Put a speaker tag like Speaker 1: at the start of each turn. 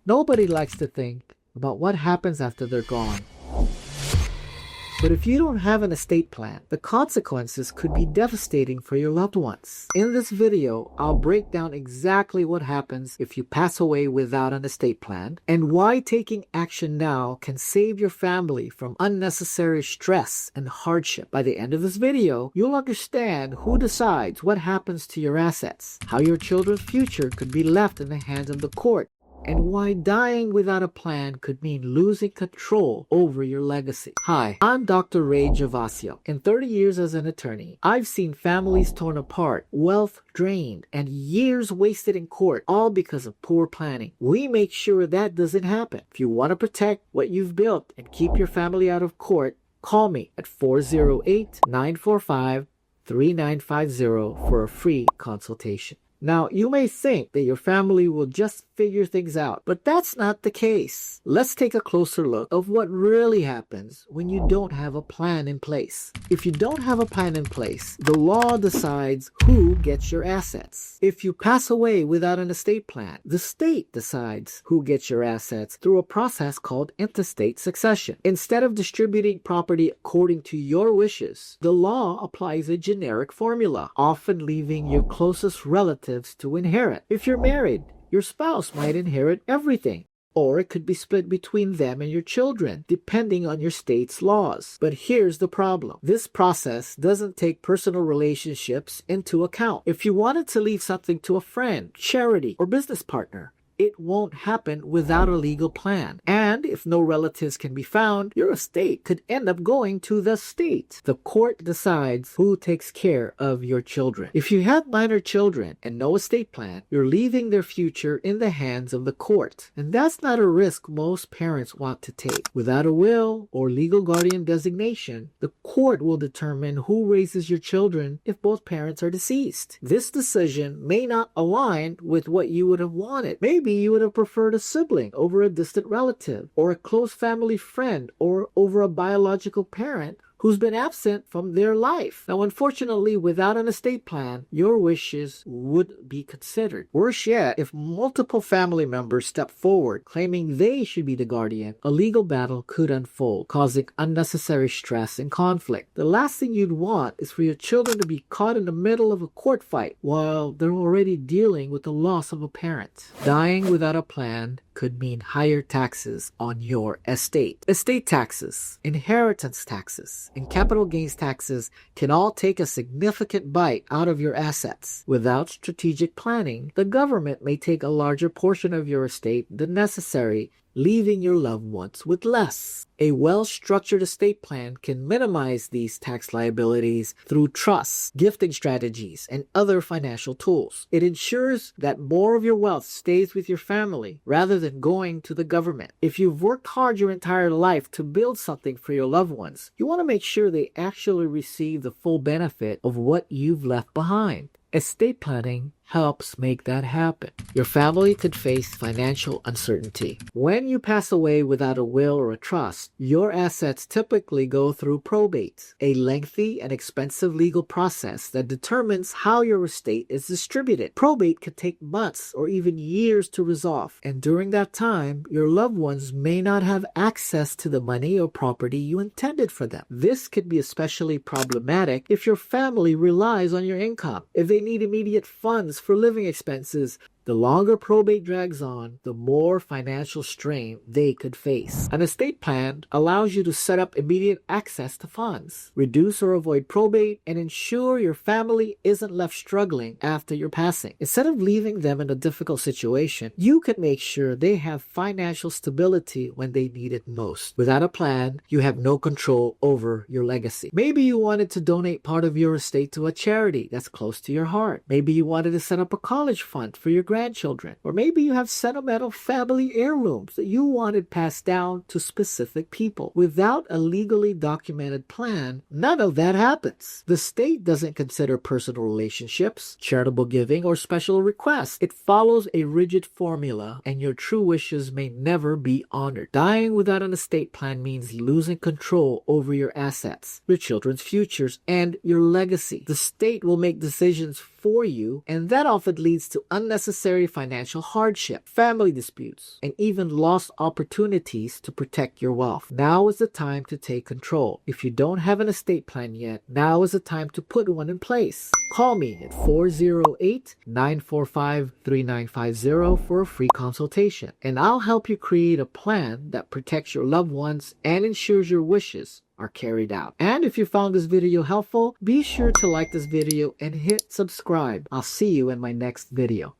Speaker 1: Nobody likes to think about what happens after they're gone. But if you don't have an estate plan, the consequences could be devastating for your loved ones. In this video, I'll break down exactly what happens if you pass away without an estate plan, and why taking action now can save your family from unnecessary stress and hardship. By the end of this video, you'll understand who decides what happens to your assets, how your children's future could be left in the hands of the court, and why dying without a plan could mean losing control over your legacy. Hi, I'm Dr. Gervasio. In 30 years as an attorney, I've seen families torn apart, wealth drained, and years wasted in court, all because of poor planning. We make sure that doesn't happen. If you want to protect what you've built and keep your family out of court, call me at 408-945-3950 for a free consultation. Now, you may think that your family will just figure things out, but that's not the case. Let's take a closer look of what really happens when you don't have a plan in place. If you don't have a plan in place, the law decides who gets your assets. If you pass away without an estate plan, the state decides who gets your assets through a process called intestate succession. Instead of distributing property according to your wishes, the law applies a generic formula, often leaving your closest relatives to inherit. If you're married, your spouse might inherit everything, or it could be split between them and your children, depending on your state's laws. But here's the problem. This process doesn't take personal relationships into account. If you wanted to leave something to a friend, charity, or business partner, it won't happen without a legal plan. And if no relatives can be found, your estate could end up going to the state. The court decides who takes care of your children. If you have minor children and no estate plan, you're leaving their future in the hands of the court. And that's not a risk most parents want to take. Without a will or legal guardian designation, the court will determine who raises your children if both parents are deceased. This decision may not align with what you would have wanted. Maybe you would have preferred a sibling over a distant relative, or a close family friend, or over a biological parent who's been absent from their life. Now, unfortunately, without an estate plan, your wishes would be considered. Worse yet, if multiple family members step forward claiming they should be the guardian, a legal battle could unfold, causing unnecessary stress and conflict. The last thing you'd want is for your children to be caught in the middle of a court fight while they're already dealing with the loss of a parent. Dying without a plan could mean higher taxes on your estate. Estate taxes, inheritance taxes, and capital gains taxes can all take a significant bite out of your assets. Without strategic planning, the government may take a larger portion of your estate than necessary, leaving your loved ones with less. A well-structured estate plan can minimize these tax liabilities through trusts, gifting strategies, and other financial tools. It ensures that more of your wealth stays with your family rather than going to the government. If you've worked hard your entire life to build something for your loved ones, you want to make sure they actually receive the full benefit of what you've left behind. Estate planning helps make that happen. Your family could face financial uncertainty. When you pass away without a will or a trust, your assets typically go through probate, a lengthy and expensive legal process that determines how your estate is distributed. Probate could take months or even years to resolve, and during that time, your loved ones may not have access to the money or property you intended for them. This could be especially problematic if your family relies on your income. If they need immediate funds for living expenses, the longer probate drags on, the more financial strain they could face. An estate plan allows you to set up immediate access to funds, reduce or avoid probate, and ensure your family isn't left struggling after your passing. Instead of leaving them in a difficult situation, you can make sure they have financial stability when they need it most. Without a plan, you have no control over your legacy. Maybe you wanted to donate part of your estate to a charity that's close to your heart. Maybe you wanted to set up a college fund for your grandchildren. Or maybe you have sentimental family heirlooms that you wanted passed down to specific people. Without a legally documented plan, none of that happens. The state doesn't consider personal relationships, charitable giving, or special requests. It follows a rigid formula, and your true wishes may never be honored. Dying without an estate plan means losing control over your assets, your children's futures, and your legacy. The state will make decisions for you, and that often leads to unnecessary financial hardship, family disputes, and even lost opportunities to protect your wealth. Now is the time to take control. If you don't have an estate plan yet, now is the time to put one in place. Call me at 408-945-3950 for a free consultation, and I'll help you create a plan that protects your loved ones and ensures your wishes are carried out. And if you found this video helpful, be sure to like this video and hit subscribe. I'll see you in my next video.